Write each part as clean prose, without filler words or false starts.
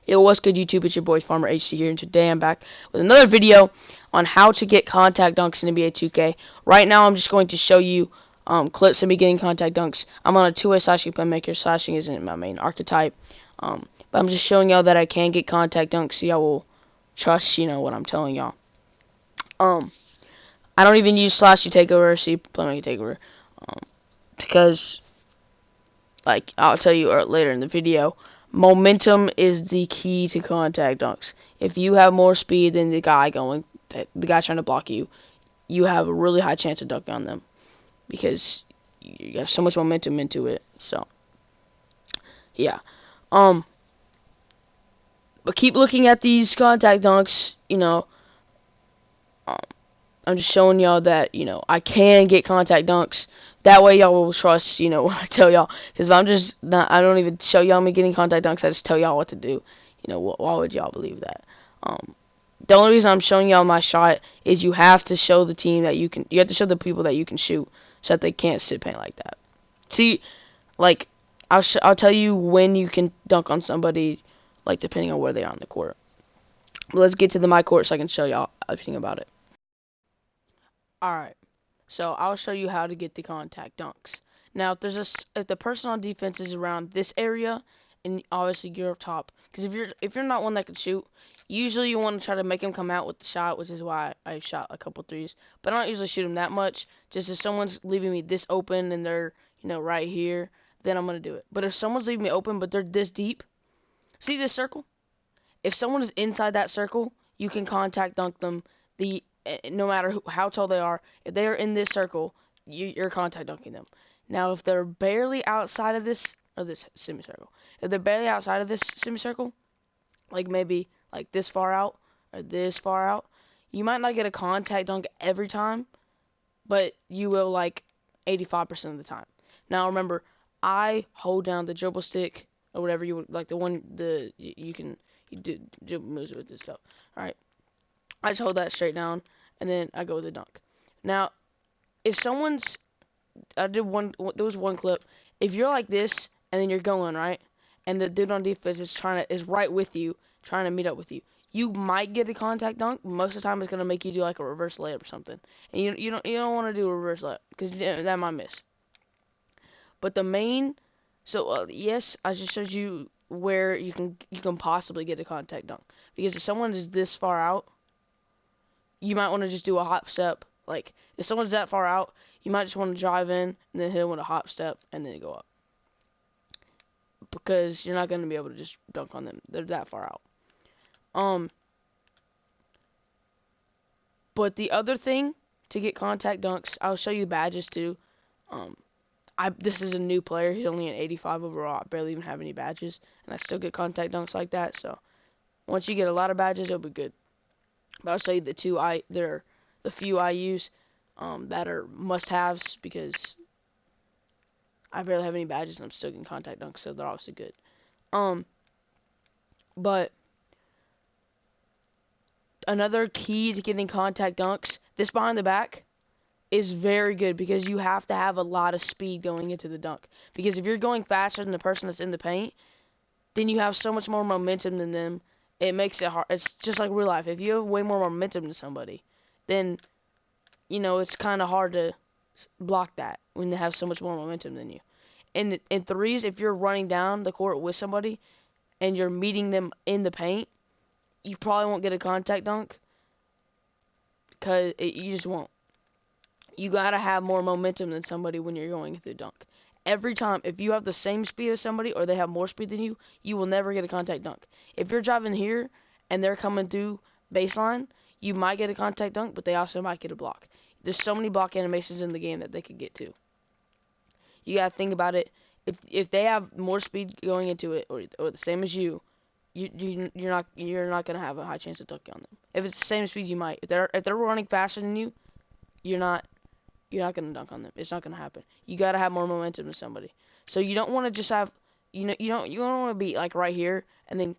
Yo, what's good, YouTube? It's your boy FarmerHC here, and today I'm back with another video on how to get contact dunks in NBA 2K. Right now, I'm just going to show you clips of me getting contact dunks. I'm on a two-way slashing playmaker. Slashing isn't my main archetype, but I'm just showing y'all that I can get contact dunks, so y'all will trust, what I'm telling y'all. I don't even use slashing takeover, see playmaker takeover, because, like, I'll tell you later in the video. Momentum is the key to contact dunks. If you have more speed than the guy trying to block you, you have a really high chance of dunking on them because you have so much momentum into it. So, yeah. But keep looking at these contact dunks. I'm just showing y'all that I can get contact dunks. That way y'all will trust, what I tell y'all. Because if I'm just not, I don't even show y'all me getting contact dunks. I just tell y'all what to do. Why would y'all believe that? The only reason I'm showing y'all my shot is you have to show the team that you have to show the people that you can shoot, so that they can't sit paint like that. See, like, I'll tell you when you can dunk on somebody, like, depending on where they are on the court. But let's get to my court so I can show y'all everything about it. Alright. So I'll show you how to get the contact dunks. Now, if the person on defense is around this area, and obviously you're up top, because if you're not one that can shoot, usually you want to try to make him come out with the shot, which is why I shot a couple threes. But I don't usually shoot him that much. Just if someone's leaving me this open and they're right here, then I'm gonna do it. But if someone's leaving me open but they're this deep, see this circle? If someone is inside that circle, you can contact dunk them. No matter how tall they are, if they are in this circle, you're contact dunking them. Now, if they're barely outside of this semicircle, if they're barely outside of this semicircle, like maybe like this far out or this far out, you might not get a contact dunk every time, but you will like 85% of the time. Now, remember, I hold down the dribble stick or whatever you would like, you do dribble moves with this stuff. All right. I just hold that straight down, and then I go with the dunk. Now, if there was one clip. If you're like this, and then you're going, right, and the dude on defense is right with you, trying to meet up with you, you might get a contact dunk. Most of the time, it's gonna make you do like a reverse layup or something, and you don't want to do a reverse layup because that might miss. But yes, I just showed you where you can possibly get a contact dunk, because if someone is this far out, you might want to just do a hop step. Like, if someone's that far out, you might just want to drive in and then hit them with a hop step and then go up. Because you're not going to be able to just dunk on them. They're that far out. But the other thing to get contact dunks, I'll show you badges too. This is a new player. He's only an 85 overall. I barely even have any badges. And I still get contact dunks like that. So, once you get a lot of badges, it'll be good. But I'll show you the few I use that are must-haves, because I barely have any badges and I'm still getting contact dunks, so they're obviously good. But another key to getting contact dunks, this behind the back is very good, because you have to have a lot of speed going into the dunk. Because if you're going faster than the person that's in the paint, then you have so much more momentum than them. It makes it hard. It's just like real life. If you have way more momentum than somebody, then, it's kind of hard to block that when they have so much more momentum than you. In threes, if you're running down the court with somebody and you're meeting them in the paint, you probably won't get a contact dunk, because you just won't. You gotta have more momentum than somebody when you're going through dunk. Every time, if you have the same speed as somebody or they have more speed than you, you will never get a contact dunk. If you're driving here and they're coming through baseline, you might get a contact dunk, but they also might get a block. There's so many block animations in the game that they could get to. You gotta think about it. If they have more speed going into it, or the same as you're not gonna have a high chance of dunking on them. If it's the same speed, you might. If they're running faster than you, you're not gonna dunk on them. It's not gonna happen. You gotta have more momentum than somebody. So you don't want to just have, you don't want to be like right here, and then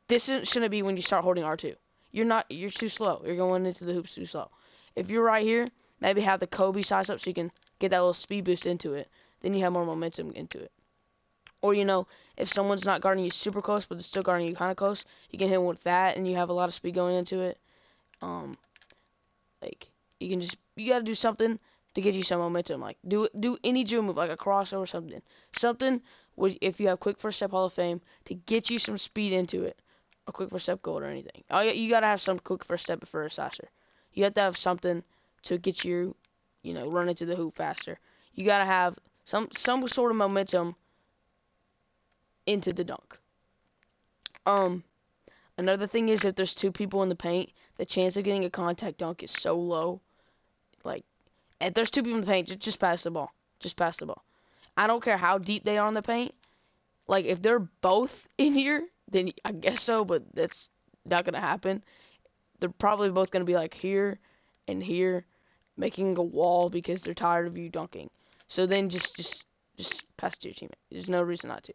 this shouldn't be when you start holding R2. You're too slow. You're going into the hoops too slow. If you're right here, maybe have the Kobe size up so you can get that little speed boost into it. Then you have more momentum into it. Or, if someone's not guarding you super close, but they're still guarding you kind of close, you can hit them with that, and you have a lot of speed going into it. You gotta do something to get you some momentum. Like, do any drill move, like a cross or something. Something, if you have quick first step Hall of Fame, to get you some speed into it. A quick first step gold or anything. You gotta have some quick first step for a slasher. You have to have something to get you, run into the hoop faster. You gotta have some sort of momentum into the dunk. Another thing is, if there's 2 people in the paint, the chance of getting a contact dunk is so low. Like, if there's 2 people in the paint, just pass the ball. Just pass the ball. I don't care how deep they are in the paint. Like, if they're both in here, then I guess so, but that's not gonna happen. They're probably both gonna be like here and here, making a wall because they're tired of you dunking. So then just pass to your teammate. There's no reason not to.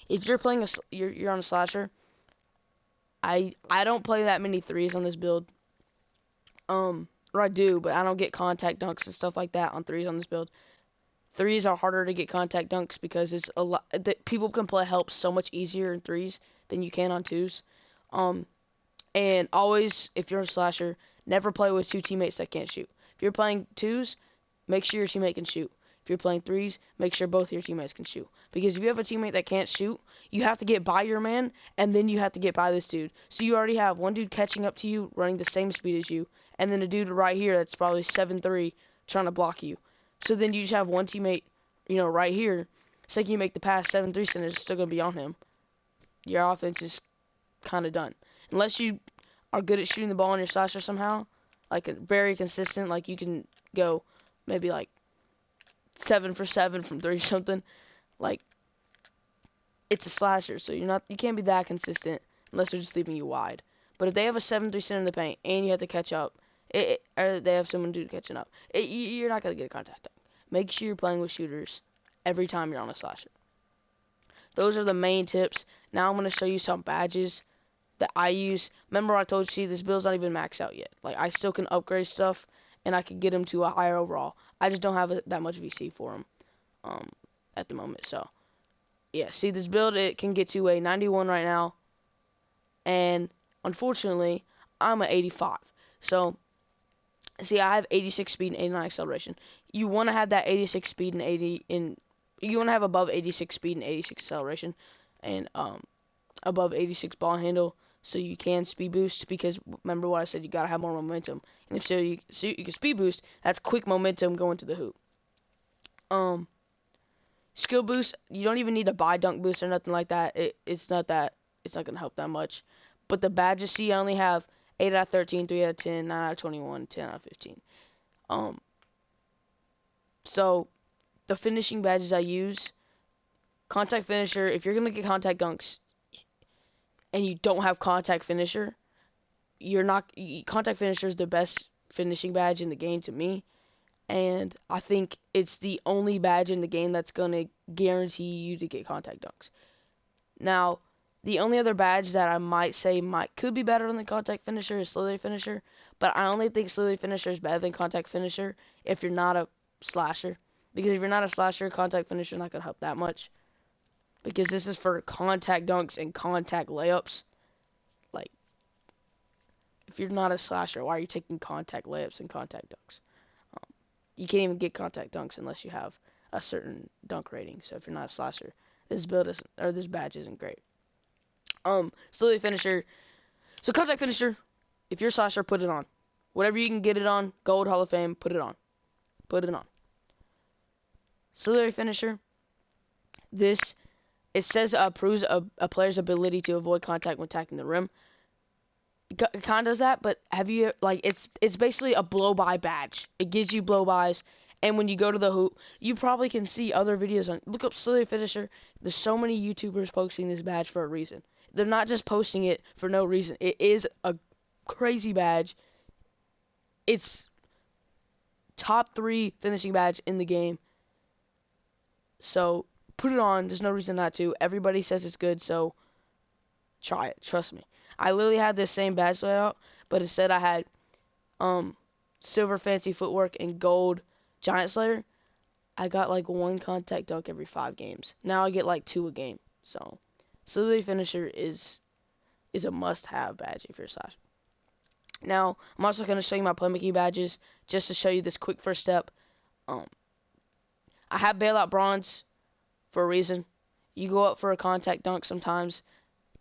If you're playing you're on a slasher, I don't play that many threes on this build. Or I do, but I don't get contact dunks and stuff like that on threes on this build. Threes are harder to get contact dunks because it's a lot. People can play help so much easier in threes than you can on twos. And always, if you're a slasher, never play with 2 teammates that can't shoot. If you're playing twos, make sure your teammate can shoot. If you're playing threes, make sure both your teammates can shoot. Because if you have a teammate that can't shoot, you have to get by your man, and then you have to get by this dude. So you already have one dude catching up to you, running the same speed as you, and then a dude right here that's probably 7'3", trying to block you. So then you just have one teammate, right here. Say you make the pass 7'3", and it's still going to be on him. Your offense is kind of done. Unless you are good at shooting the ball on your slasher somehow, like very consistent, like you can go maybe like 7 for 7 from 3 or something. Like, it's a slasher, so you can't be that consistent unless they're just leaving you wide. But if they have a 7'3" center in the paint and you have to catch up, or they have someone do catching up, you're not gonna get a contact dunk. Make sure you're playing with shooters every time you're on a slasher. Those are the main tips. Now I'm gonna show you some badges that I use. Remember, I told you this build's not even maxed out yet. Like, I still can upgrade stuff, and I can get them to a higher overall. I just don't have that much VC for them at the moment. So, yeah, see, this build, it can get to a 91 right now, and unfortunately, I'm at 85. So, see, I have 86 speed and 89 acceleration. You want to have that 86 speed and you want to have above 86 speed and 86 acceleration, and above 86 ball handle, so you can speed boost, because remember what I said, you gotta have more momentum. And if so you can speed boost, that's quick momentum going to the hoop. Skill boost, you don't even need to buy dunk boost or nothing like that. It's not gonna help that much. But the badges, see, I only have 8 out of 13, 3 out of 10, 9 out of 21, 10 out of 15. So the finishing badges I use, contact finisher, if you're gonna get contact dunks and you don't have contact finisher, contact finisher is the best finishing badge in the game to me, and I think it's the only badge in the game that's gonna guarantee you to get contact dunks. Now, the only other badge that I might say could be better than the contact finisher is slither finisher, but I only think slither finisher is better than contact finisher if you're not a slasher, because if you're not a slasher, contact finisher is not gonna help that much. Because this is for contact dunks and contact layups. Like, if you're not a slasher, why are you taking contact layups and contact dunks? You can't even get contact dunks unless you have a certain dunk rating. So if you're not a slasher, this badge isn't great. Slowly finisher. So contact finisher, if you're a slasher, put it on. Whatever you can get it on, gold, Hall of Fame, put it on. Put it on. Slowly finisher. It says proves a player's ability to avoid contact when attacking the rim. It kind of does that, but have you, like, it's basically a blow-by badge. It gives you blow-bys, and when you go to the hoop, you probably can see other videos on, look up Slither Finisher. There's so many YouTubers posting this badge for a reason. They're not just posting it for no reason. It is a crazy badge. It's top 3 finishing badge in the game. So, put it on. There's no reason not to. Everybody says it's good, so try it. Trust me. I literally had this same badge layout, but it said I had silver fancy footwork and gold giant slayer. I got like 1 contact dunk every 5 games. Now I get like 2 a game. So Slither Finisher is a must-have badge if you're a slasher. Now, I'm also going to show you my playmaking badges just to show you this quick first step. I have bailout bronze for a reason. You go up for a contact dunk sometimes.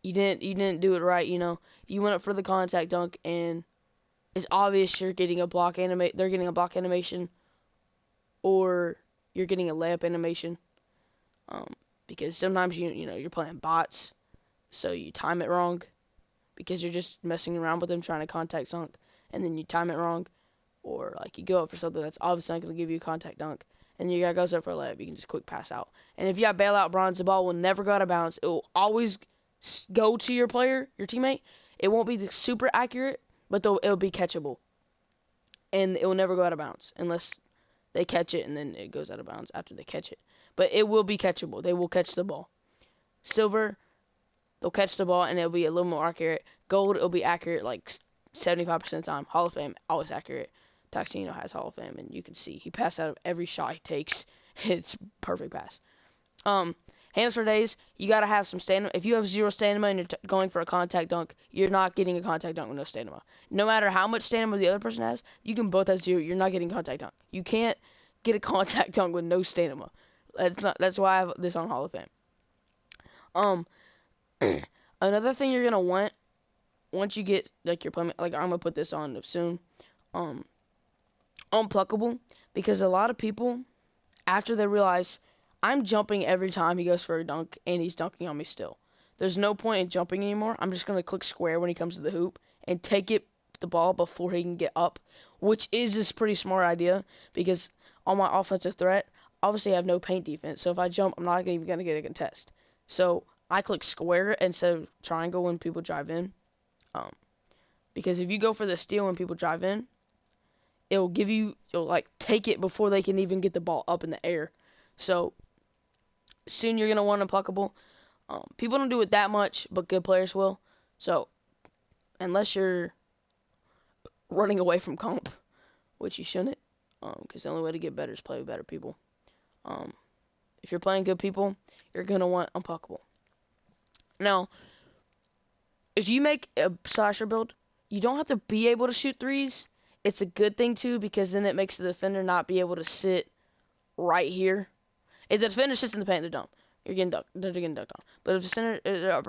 You didn't do it right, you know. You went up for the contact dunk and it's obvious you're getting a block they're getting a block animation, or you're getting a layup animation. Because sometimes you know you're playing bots, so you time it wrong because you're just messing around with them trying to contact dunk, and then you time it wrong, or like you go up for something that's obviously not going to give you a contact dunk, and your guy goes up for a layup, you can just quick pass out. And if you have bailout bronze, the ball will never go out of bounds. It will always go to your player, your teammate. It won't be super accurate, but it'll be catchable, and it will never go out of bounds unless they catch it and then it goes out of bounds after they catch it. But it will be catchable. They will catch the ball. Silver, they'll catch the ball and it'll be a little more accurate. Gold, it'll be accurate like 75% of the time. Hall of Fame, always accurate. Taxino has Hall of Fame, and you can see he passes out of every shot he takes. It's perfect pass. Hands for days, you gotta have some stamina. If you have 0 stamina and you're going for a contact dunk, you're not getting a contact dunk with no stamina. No matter how much stamina the other person has, you can both have 0. You're not getting contact dunk. You can't get a contact dunk with no stamina. That's why I have this on Hall of Fame. Another thing you're gonna want once you get like your playmat, like I'm gonna put this on soon. Unpluckable, because a lot of people, after they realize I'm jumping every time he goes for a dunk and he's dunking on me still, there's no point in jumping anymore. I'm just gonna click square when he comes to the hoop and take the ball before he can get up, which is this pretty smart idea because on my offensive threat, obviously I have no paint defense, so if I jump, I'm not even gonna get a contest. So I click square instead of triangle when people drive in, because if you go for the steal when people drive in, it'll like take it before they can even get the ball up in the air. So soon you're gonna want unpluckable. People don't do it that much, but good players will. So unless you're running away from comp, which you shouldn't, because the only way to get better is play with better people. If you're playing good people, you're gonna want unpluckable. Now, if you make a slasher build, you don't have to be able to shoot threes. It's a good thing too, because then it makes the defender not be able to sit right here. If the defender sits in the paint, they're dumb. They're getting dunked on. But if the center,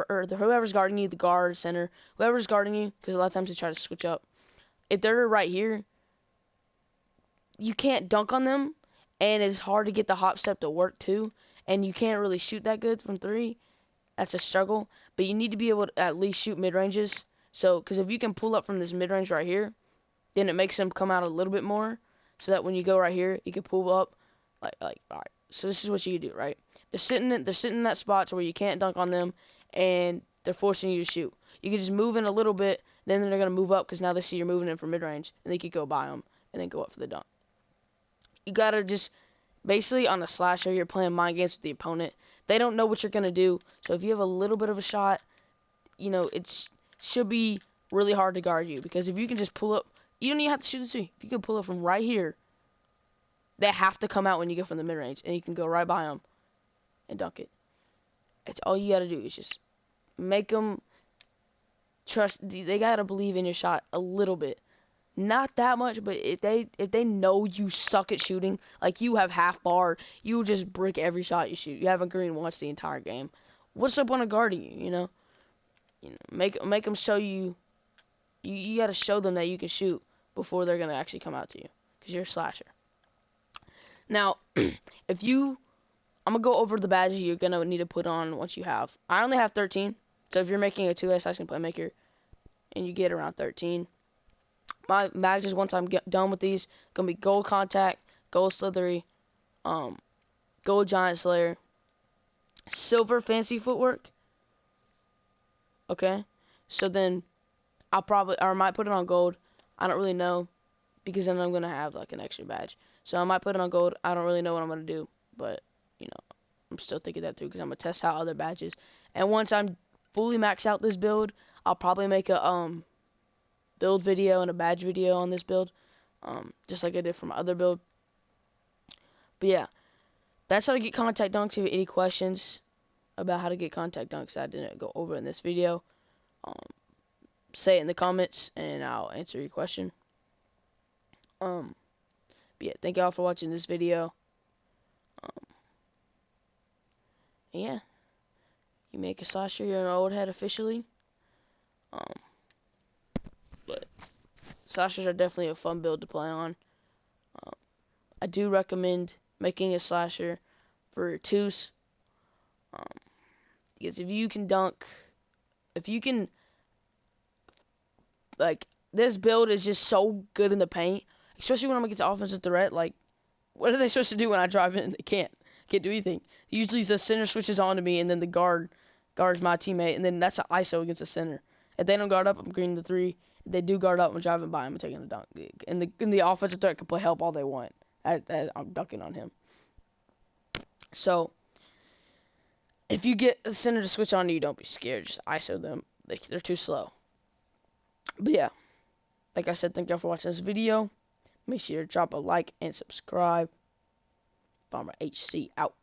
or whoever's guarding you, the guard, center, whoever's guarding you, because a lot of times they try to switch up. If they're right here, you can't dunk on them, and it's hard to get the hop step to work too, and you can't really shoot that good from 3. That's a struggle, but you need to be able to at least shoot mid-ranges. So, because if you can pull up from this mid-range right here, then it makes them come out a little bit more, so that when you go right here, you can pull up, like, alright. So this is what you do, right? They're sitting in that spot to where you can't dunk on them, and they're forcing you to shoot. You can just move in a little bit, then they're gonna move up because now they see you're moving in from mid-range, and they can go by them and then go up for the dunk. You gotta just basically on a slasher, you're playing mind games with the opponent. They don't know what you're gonna do, so if you have a little bit of a shot, you know it should be really hard to guard you, because if you can just pull up, you don't even have to shoot the 3. If you can pull up from right here, they have to come out when you go from the mid-range, and you can go right by them and dunk it. It's all you gotta do is just make them trust. They gotta believe in your shot a little bit, not that much, but if they know you suck at shooting, like you have half bar, you just brick every shot you shoot. You haven't green once the entire game. What's up on a guarding you? You know, make them show you. You gotta show them that you can shoot before they're gonna actually come out to you, because you're a slasher. Now, I'm gonna go over the badges you're gonna need to put on once you have. I only have 13, so if you're making a 2A slash playmaker and you get around 13, my badges once I'm done with these gonna be gold contact, gold slithery, gold giant slayer, silver fancy footwork. Okay, so then I might put it on gold. I don't really know, because then I'm gonna have like an extra badge. So I might put it on gold. I don't really know what I'm gonna do, but you know, I'm still thinking that through, because I'm gonna test out other badges. And once I'm fully maxed out this build, I'll probably make a build video and a badge video on this build, just like I did for my other build. But yeah, that's how to get contact dunks. If you have any questions about how to get contact dunks I didn't go over in this video, say it in the comments and I'll answer your question. But yeah, thank y'all for watching this video. Yeah, you make a slasher, you're an old head officially. But slashers are definitely a fun build to play on. I do recommend making a slasher for twos, because if you can dunk, like, this build is just so good in the paint, especially when I'm against offensive threat. Like, what are they supposed to do when I drive in? They can't do anything. Usually the center switches on to me, and then the guards my teammate, and then that's an ISO against the center. If they don't guard up, I'm greening the 3. If they do guard up, I'm driving by him and taking a dunk. And the offensive threat can play help all they want. I'm dunking on him. So, if you get the center to switch on you, don't be scared. Just ISO them. They're too slow. But yeah, like I said, thank y'all for watching this video. Make sure to drop a like and subscribe. FarmerHC out.